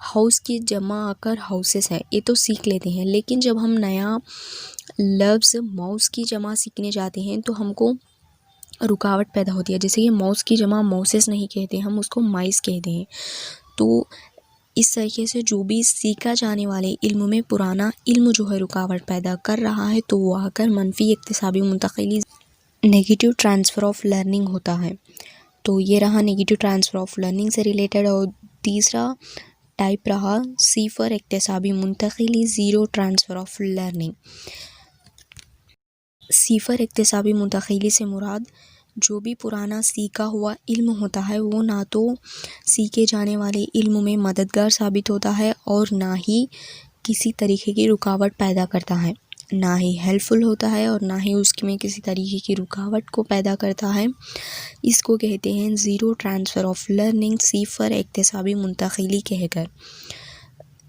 House کی جمع آ کر ہاؤسز ہے، یہ تو سیکھ لیتے ہیں، لیکن جب ہم نیا لفظ ماؤس کی جمع سیکھنے جاتے ہیں تو ہم کو رکاوٹ پیدا ہوتی ہے. جیسے کہ ماؤس کی جمع ماؤسز نہیں کہتے، ہم اس کو مائس کہتے ہیں. تو اس طریقے سے جو بھی سیکھا جانے والے علم میں پرانا علم جو ہے رکاوٹ پیدا کر رہا ہے تو وہ آ کر منفی اکتسابی منتقلی نیگیٹو ٹرانسفر آف لرننگ ہوتا ہے. تو یہ رہا نیگیٹو ٹرانسفر آف لرننگ سے ریلیٹڈ. اور تیسرا ٹائپ رہا صفر اکتسابی منتقلی، زیرو ٹرانسفر آف لرننگ. صفر اکتسابی منتقلی سے مراد جو بھی پرانا سیکھا ہوا علم ہوتا ہے وہ نہ تو سیکھے جانے والے علم میں مددگار ثابت ہوتا ہے اور نہ ہی کسی طریقے کی رکاوٹ پیدا کرتا ہے، نہ ہی ہیلپ فل ہوتا ہے اور نہ ہی اس میں کسی طریقے کی رکاوٹ کو پیدا کرتا ہے. اس کو کہتے ہیں زیرو ٹرانسفر آف لرننگ، صفر اکتسابی منتقلی کہہ کر.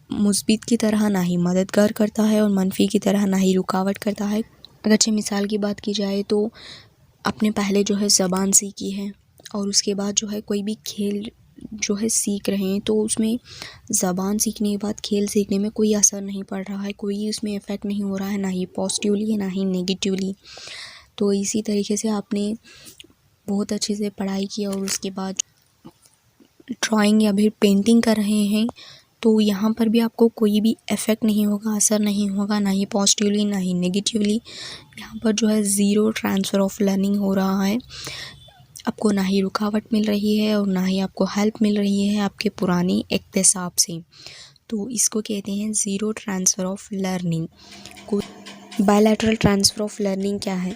مثبت کی طرح نہ ہی مددگار کرتا ہے اور منفی کی طرح نہ ہی رکاوٹ کرتا ہے. اگرچہ مثال کی بات کی جائے تو اپنے پہلے جو ہے زبان سیکھی ہے اور اس کے بعد جو ہے کوئی بھی کھیل جو ہے سیکھ رہے ہیں تو اس میں زبان سیکھنے کے بعد کھیل سیکھنے میں کوئی اثر نہیں پڑ رہا ہے، کوئی اس میں افیکٹ نہیں ہو رہا ہے، نہ ہی پازیٹیولی نہ ہی نیگیٹیولی. تو اسی طریقے سے آپ نے بہت اچھے سے پڑھائی کی اور اس کے بعد ڈرائنگ یا پھر پینٹنگ کر رہے ہیں تو یہاں پر بھی آپ کو کوئی بھی افیکٹ نہیں ہوگا، اثر نہیں ہوگا، نہ ہی پازیٹیولی نہ ہی نیگیٹیولی. یہاں پر جو ہے زیرو ٹرانسفر آف لرننگ ہو رہا ہے. آپ کو نہ ہی رکاوٹ مل رہی ہے اور نہ ہی آپ کو ہیلپ مل رہی ہے آپ کے پرانی اکتساب سے. تو اس کو کہتے ہیں zero transfer of learning. Bilateral transfer of learning کیا ہے؟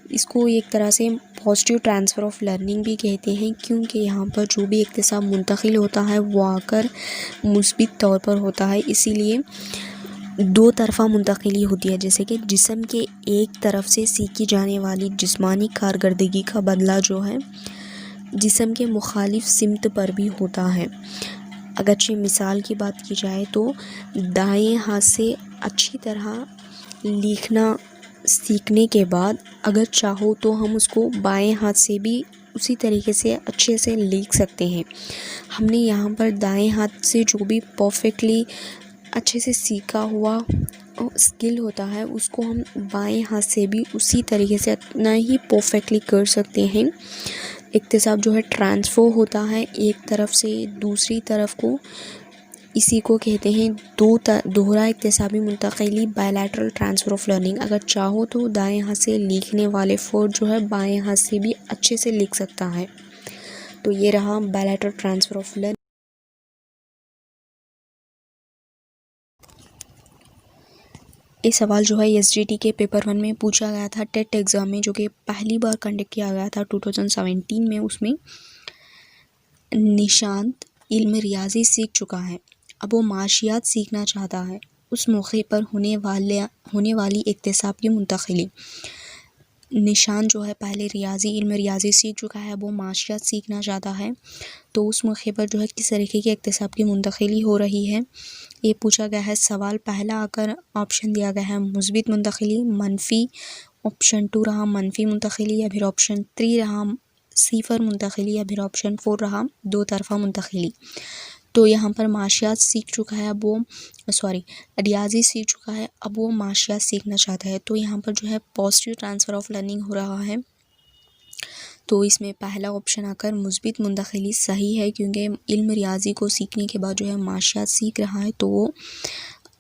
اس کو ایک طرح سے پازیٹیو ٹرانسفر آف لرننگ بھی کہتے ہیں، کیونکہ یہاں پر جو بھی اکتساب منتقل ہوتا ہے وہ آ کر مثبت طور پر ہوتا ہے. اسی لیے دو طرفہ منتقلی ہوتی ہے. جیسے کہ جسم کے ایک طرف سے سیکھی جانے والی جسمانی کارکردگی کا بدلہ جو ہے جسم کے مخالف سمت پر بھی ہوتا ہے. اگرچہ مثال کی بات کی جائے تو دائیں ہاتھ سے اچھی طرح لکھنا سیکھنے کے بعد اگر چاہو تو ہم اس کو بائیں ہاتھ سے بھی اسی طریقے سے اچھے سے لکھ سکتے ہیں. ہم نے یہاں پر دائیں ہاتھ سے جو بھی پرفیکٹلی اچھے سے سیکھا ہوا اسکل ہوتا ہے اس کو ہم بائیں ہاتھ سے بھی اسی طریقے سے اتنا ہی پرفیکٹلی کر سکتے ہیں. اکتساب جو ہے ٹرانسفر ہوتا ہے ایک طرف سے دوسری طرف کو، اسی کو کہتے ہیں دوہرا اکتسابی منتقلی، بائیلیٹرل ٹرانسفر آف لرننگ. اگر چاہو تو دائیں ہاتھ سے لکھنے والے فرد جو ہے بائیں ہاتھ سے بھی اچھے سے لکھ سکتا ہے. تو یہ رہا بائیلیٹرل ٹرانسفر آف لرننگ. یہ سوال جو ہے ایس جی ٹی کے پیپر 1 میں پوچھا گیا تھا ٹیٹ ایگزام میں، جو کہ پہلی بار کنڈکٹ کیا گیا تھا 2017 میں. اس میں نشانت علم ریاضی سیکھ چکا ہے، اب وہ معاشیات سیکھنا چاہتا ہے. اس موقع پر ہونے والی اکتساب کی منتقلی. نشان جو ہے پہلے علم ریاضی سیکھ چکا ہے، اب وہ معاشیات سیکھنا چاہتا ہے. تو اس موقع پر جو ہے کس طریقے کی اکتساب کی منتقلی ہو رہی ہے یہ پوچھا گیا ہے. سوال پہلا آ کر آپشن دیا گیا ہے مثبت منتقلی، منفی. آپشن 2 رہا منفی منتقلی، یا پھر آپشن 3 رہا صفر منتقلی، یا پھر آپشن 4 رہا دو طرفہ منتقلی. تو یہاں پر معاشیات سیکھ چکا ہے، اب وہ ریاضی سیکھ چکا ہے، اب وہ معاشیات سیکھنا چاہتا ہے. تو یہاں پر جو ہے پازیٹیو ٹرانسفر آف لرننگ ہو رہا ہے. تو اس میں پہلا آپشن آ کر مثبت منتقلی صحیح ہے، کیونکہ علم ریاضی کو سیکھنے کے بعد جو ہے معاشیات سیکھ رہا ہے تو وہ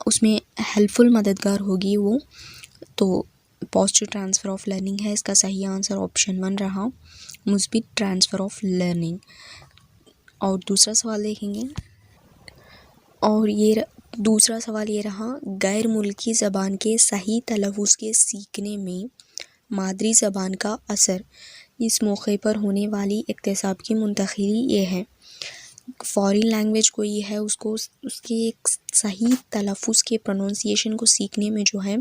اس میں ہیلپ فل مددگار ہوگی وہ. تو پازیٹیو ٹرانسفر آف لرننگ ہے، اس کا صحیح آنسر آپشن 1 رہا مثبت ٹرانسفر آف لرننگ. اور دوسرا سوال دیکھیں گے، اور یہ دوسرا سوال یہ رہا غیر ملکی زبان کے صحیح تلفظ کے سیکھنے میں مادری زبان کا اثر. اس موقع پر ہونے والی اکتساب کی منتقلی یہ ہے، فارین لینگویج کوئی ہے اس کے ایک صحیح تلفظ کے پروننسیشن کو سیکھنے میں جو ہے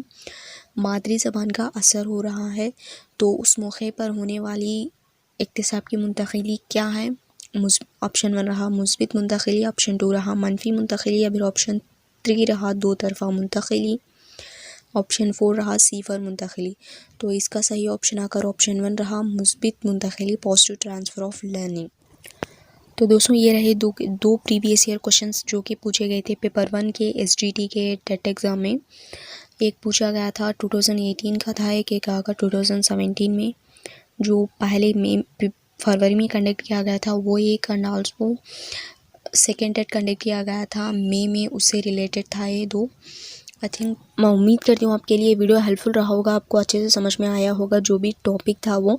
مادری زبان کا اثر ہو رہا ہے. تو اس موقع پر ہونے والی اکتساب کی منتقلی کیا ہے؟ آپشن 1 رہا مثبت منتقلی، آپشن 2 رہا منفی منتقلی، یا پھر آپشن 3 رہا دو طرفہ منتقلی، آپشن 4 رہا صفر منتقلی. تو اس کا صحیح آپشن آ کر آپشن 1 رہا مثبت منتقلی، پازیٹیو ٹرانسفر آف لرننگ. تو دوستوں یہ رہے دو پریویس ایئر کوشچنس جو کہ پوچھے گئے تھے پیپر 1 کے SGT کے ٹیٹ ایگزام میں. ایک پوچھا گیا تھا 2018 کا تھا، ایک آیا گا 2017 میں. جو پہلے فروری میں کنڈکٹ کیا گیا تھا وہ ایک، and also second TET conduct کیا گیا تھا مئی میں، اس سے ریلیٹڈ تھا یہ دو. آئی تھنک میں امید کرتی ہوں آپ کے لیے ویڈیو ہیلپ فل رہا ہوگا، آپ کو اچھے سے سمجھ میں آیا ہوگا. جو بھی ٹاپک تھا وہ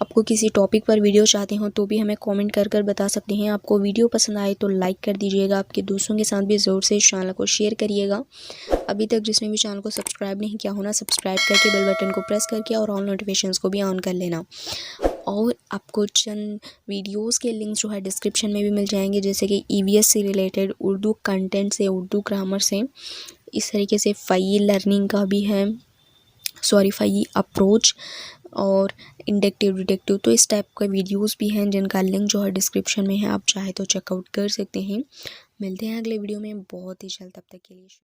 آپ کو کسی ٹاپک پر ویڈیو چاہتے ہوں تو بھی ہمیں کامنٹ کر بتا سکتے ہیں. آپ کو ویڈیو پسند آئے تو لائک کر دیجیے گا، آپ کے دوستوں کے ساتھ بھی ضرور سے اس چینل کو شیئر کریے گا. ابھی تک جس نے بھی چینل کو سبسکرائب نہیں کیا ہونا، سبسکرائب کر کے بیل بٹن کو پریس کر کے اور آل نوٹیفیکیشنز کو بھی آن کر لینا. اور آپ کو چند ویڈیوز کے لنکس جو ہے ڈسکرپشن میں بھی مل جائیں گے، جیسے کہ EVS سے ریلیٹڈ، اردو کنٹینٹ سے، اردو گرامر سے. اس طریقے سے فئی لرننگ کا بھی ہے، فئی اپروچ اور انڈکٹیو ڈیڈکٹیو. تو اس ٹائپ کا ویڈیوز بھی ہیں جن کا لنک جو ہے ڈسکرپشن میں ہے، آپ چاہے تو چیک آؤٹ کر سکتے ہیں. ملتے ہیں اگلے ویڈیو میں بہت ہی جلد، تب تک کے لیے